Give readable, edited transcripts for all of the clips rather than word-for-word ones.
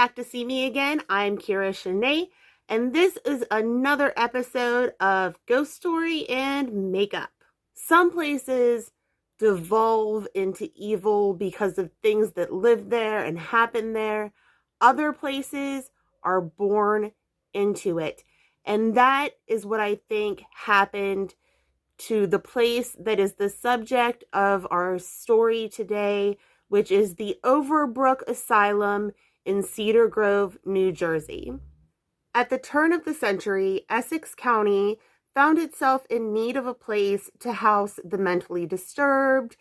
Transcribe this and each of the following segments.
back to see me again. I'm Kira Shanae, and this is another episode of Ghost Story and Makeup. Some places devolve into evil because of things that live there and happen there. Other places are born into it. And that is what I think happened to the place that is the subject of our story today, which is the Overbrook Asylum in Cedar Grove, New Jersey. At the turn of the century, Essex County found itself in need of a place to house the mentally disturbed,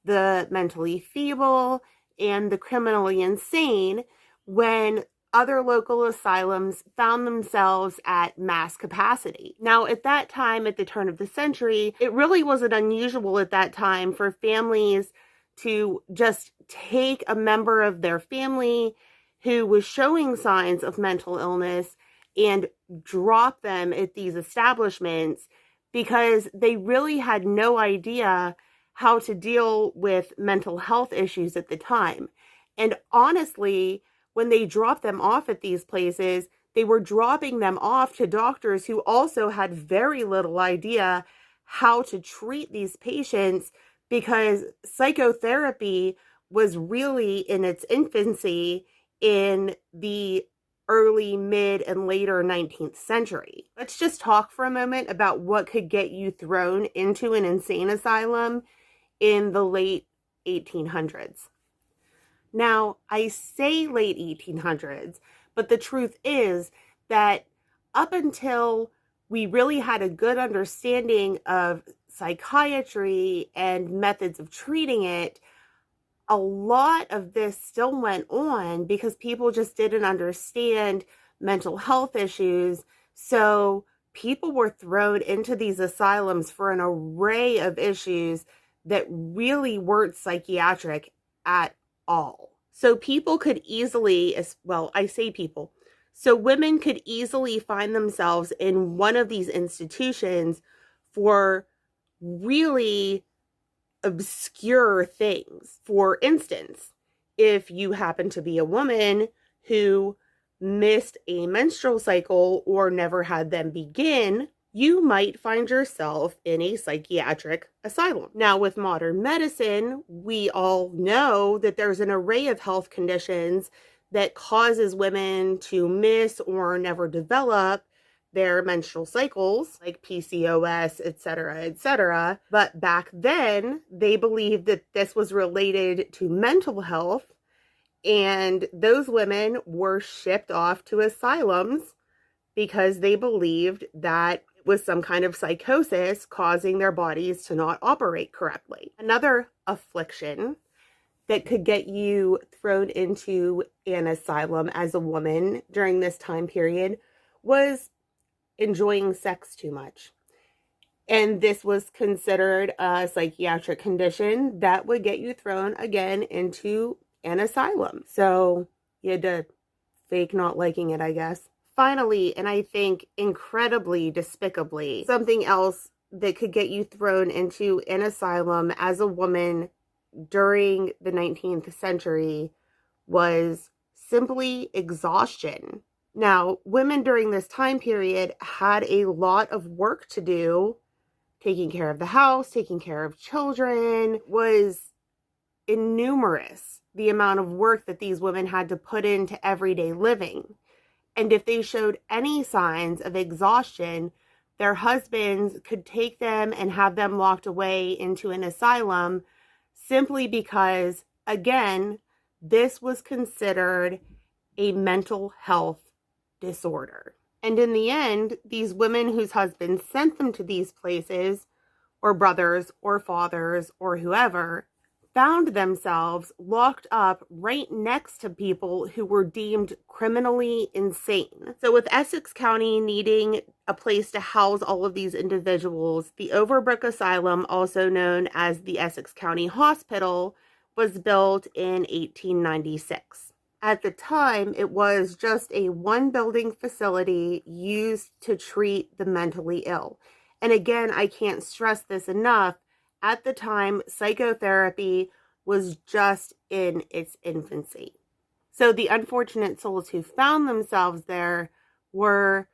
the mentally feeble, and the criminally insane when other local asylums found themselves at mass capacity. Now, at that time, at the turn of the century, it really wasn't unusual at that time for families to just take a member of their family who was showing signs of mental illness and drop them at these establishments because they really had no idea how to deal with mental health issues at the time. And honestly, when they dropped them off at these places, they were dropping them off to doctors who also had very little idea how to treat these patients because psychotherapy was really in its infancy in the early, mid, and later 19th century. Let's just talk for a moment about what could get you thrown into an insane asylum in the late 1800s. Now, I say late 1800s, but the truth is that up until we really had a good understanding of psychiatry and methods of treating it, a lot of this still went on because people just didn't understand mental health issues. So people were thrown into these asylums for an array of issues that really weren't psychiatric at all. So people could easily, well, I say people, so women could easily find themselves in one of these institutions for really obscure things. For instance, if you happen to be a woman who missed a menstrual cycle or never had them begin, you might find yourself in a psychiatric asylum. Now, with modern medicine, we all know that there's an array of health conditions that causes women to miss or never develop their menstrual cycles, like PCOS, etc., etc. But back then, they believed that this was related to mental health, and those women were shipped off to asylums because they believed that it was some kind of psychosis causing their bodies to not operate correctly. Another affliction that could get you thrown into an asylum as a woman during this time period was enjoying sex too much. And this was considered a psychiatric condition that would get you thrown again into an asylum. So you had to fake not liking it, I guess. Finally, and I think incredibly despicably, something else that could get you thrown into an asylum as a woman during the 19th century was simply exhaustion. Now, women during this time period had a lot of work to do. Taking care of the house, taking care of children was innumerous, the amount of work that these women had to put into everyday living. And if they showed any signs of exhaustion, their husbands could take them and have them locked away into an asylum simply because, again, this was considered a mental health disorder. And in the end, these women whose husbands sent them to these places, or brothers or fathers or whoever, found themselves locked up right next to people who were deemed criminally insane. So with Essex County needing a place to house all of these individuals, the Overbrook Asylum, also known as the Essex County Hospital, was built in 1896. At the time, it was just a one-building facility used to treat the mentally ill. And again, I can't stress this enough, at the time, psychotherapy was just in its infancy. So the unfortunate souls who found themselves there were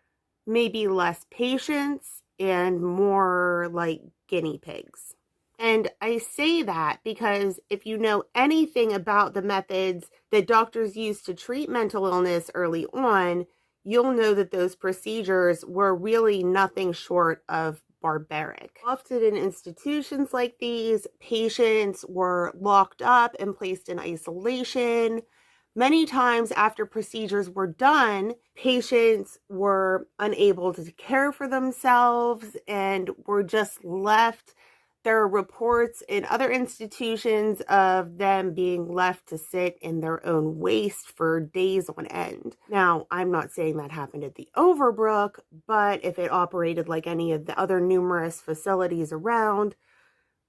maybe less patients and more like guinea pigs. And I say that because if you know anything about the methods that doctors use to treat mental illness early on, you'll know that those procedures were really nothing short of barbaric. Often in institutions like these, patients were locked up and placed in isolation. Many times after procedures were done, patients were unable to care for themselves and were just left. There are reports in other institutions of them being left to sit in their own waste for days on end. Now, I'm not saying that happened at the Overbrook, but if it operated like any of the other numerous facilities around,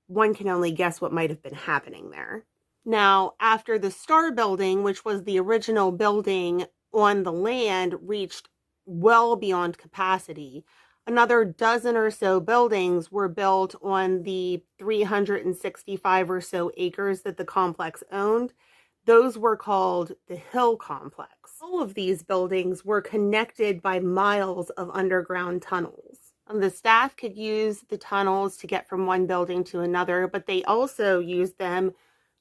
one can only guess what might have been happening there. Now, after the Star Building, which was the original building on the land, reached well beyond capacity, another dozen or so buildings were built on the 365 or so acres that the complex owned. Those were called the Hill Complex. All of these buildings were connected by miles of underground tunnels. The staff could use the tunnels to get from one building to another, but they also used them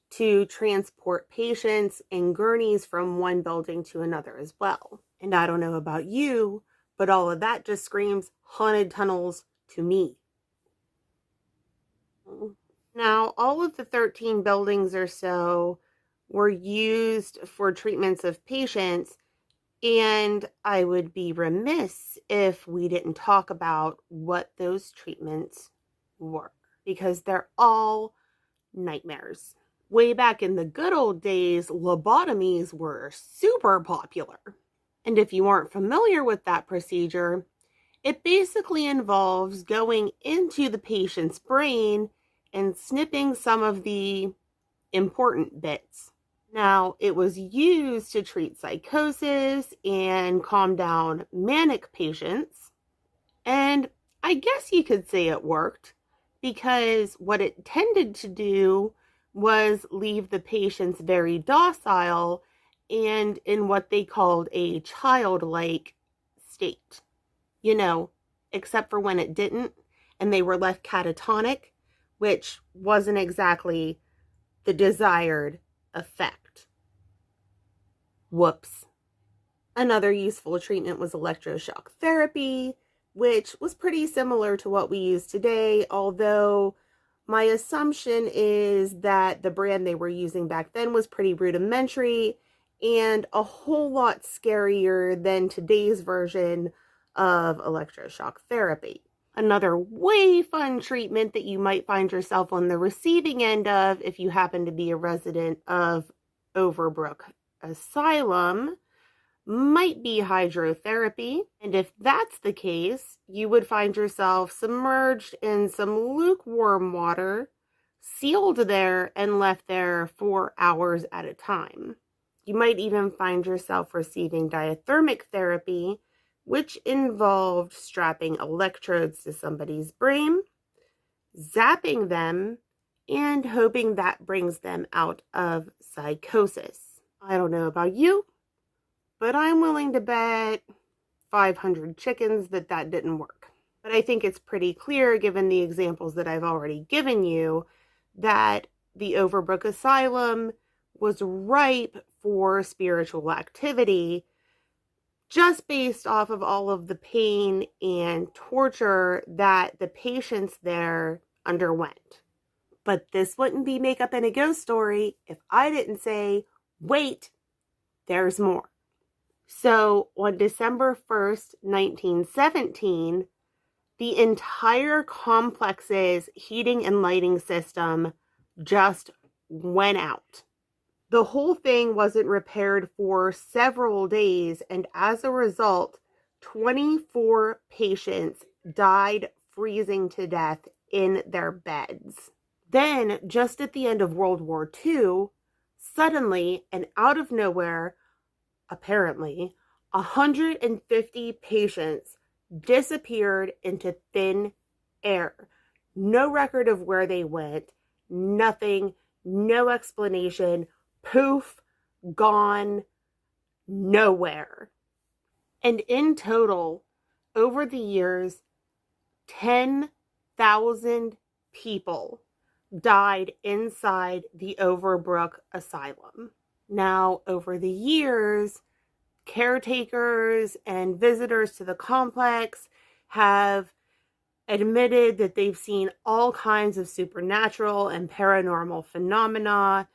to transport patients in gurneys from one building to another as well. And I don't know about you, but all of that just screams haunted tunnels to me. Now, all of the 13 buildings or so were used for treatments of patients, and I would be remiss if we didn't talk about what those treatments were, because they're all nightmares. Way back in the good old days, lobotomies were super popular. And if you aren't familiar with that procedure, it basically involves going into the patient's brain and snipping some of the important bits. Now, it was used to treat psychosis and calm down manic patients. And I guess you could say it worked, because what it tended to do was leave the patients very docile and in what they called a childlike state. You know, except for when it didn't, and they were left catatonic, which wasn't exactly the desired effect. Whoops. Another useful treatment was electroshock therapy, which was pretty similar to what we use today, although my assumption is that the brand they were using back then was pretty rudimentary and a whole lot scarier than today's version of electroshock therapy. Another way fun treatment that you might find yourself on the receiving end of if you happen to be a resident of Overbrook Asylum might be hydrotherapy. And if that's the case, you would find yourself submerged in some lukewarm water, sealed there and left there for hours at a time. You might even find yourself receiving diathermic therapy, which involved strapping electrodes to somebody's brain, zapping them, and hoping that brings them out of psychosis. I don't know about you, but I'm willing to bet 500 chickens that that didn't work. But I think it's pretty clear, given the examples that I've already given you, that the Overbrook Asylum was ripe for spiritual activity, just based off of all of the pain and torture that the patients there underwent. But this wouldn't be Makeup and a Ghost Story if I didn't say, wait, there's more. So on December 1st, 1917, the entire complex's heating and lighting system just went out. The whole thing wasn't repaired for several days, and as a result, 24 patients died freezing to death in their beds. Then, just at the end of World War II, suddenly and out of nowhere, apparently, 150 patients disappeared into thin air. No record of where they went, nothing, no explanation. Poof, gone, nowhere. And in total, over the years, 10,000 people died inside the Overbrook Asylum. Now, over the years, caretakers and visitors to the complex have admitted that they've seen all kinds of supernatural and paranormal phenomena.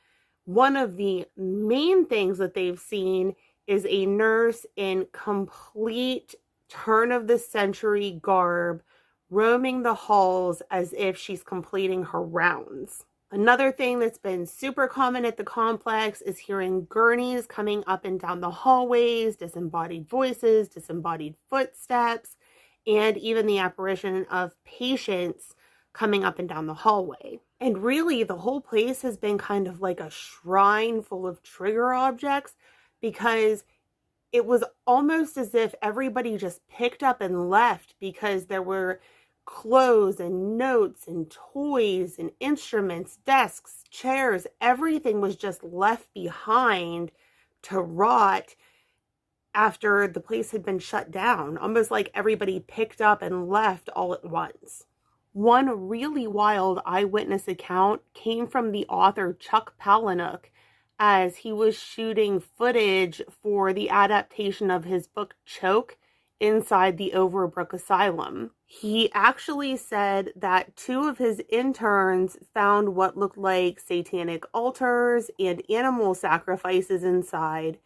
One of the main things that they've seen is a nurse in complete turn-of-the-century garb roaming the halls as if she's completing her rounds. Another thing that's been super common at the complex is hearing gurneys coming up and down the hallways, disembodied voices, disembodied footsteps, and even the apparition of patients coming up and down the hallway. And really, the whole place has been kind of like a shrine full of trigger objects, because it was almost as if everybody just picked up and left, because there were clothes and notes and toys and instruments, desks, chairs, everything was just left behind to rot after the place had been shut down, almost like everybody picked up and left all at once. One really wild eyewitness account came from the author Chuck Palahniuk as he was shooting footage for the adaptation of his book Choke inside the Overbrook Asylum. He actually said that 2 of his interns found what looked like satanic altars and animal sacrifices inside,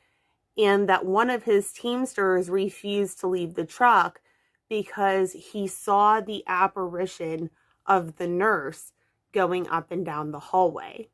and that one of his teamsters refused to leave the truck because he saw the apparition of the nurse going up and down the hallway.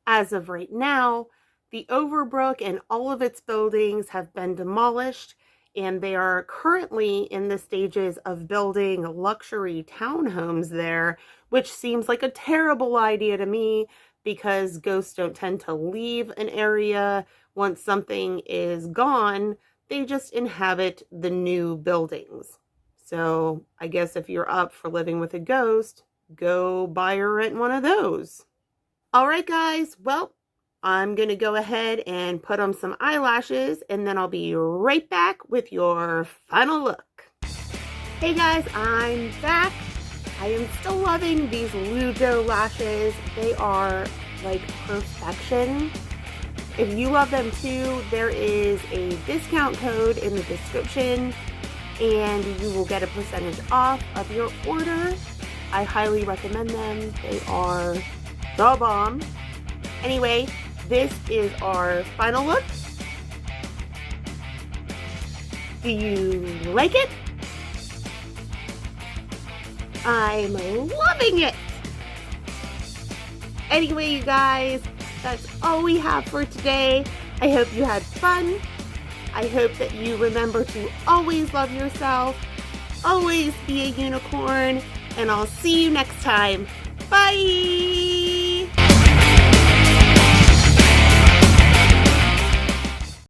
As of right now, the Overbrook and all of its buildings have been demolished, and they are currently in the stages of building luxury townhomes there, which seems like a terrible idea to me, because ghosts don't tend to leave an area once something is gone. They just inhabit the new buildings. So I guess if you're up for living with a ghost, go buy or rent one of those. All right, guys. Well, I'm going to go ahead and put on some eyelashes, and then I'll be right back with your final look. Hey guys, I'm back. I am still loving these Lujo lashes. They are like perfection. If you love them too, there is a discount code in the description, and you will get a percentage off of your order. I highly recommend them. They are the bomb. Anyway, this is our final look. Do you like it? I'm loving it. Anyway, you guys, that's all we have for today. I hope you had fun. I hope that you remember to always love yourself, always be a unicorn, and I'll see you next time. Bye!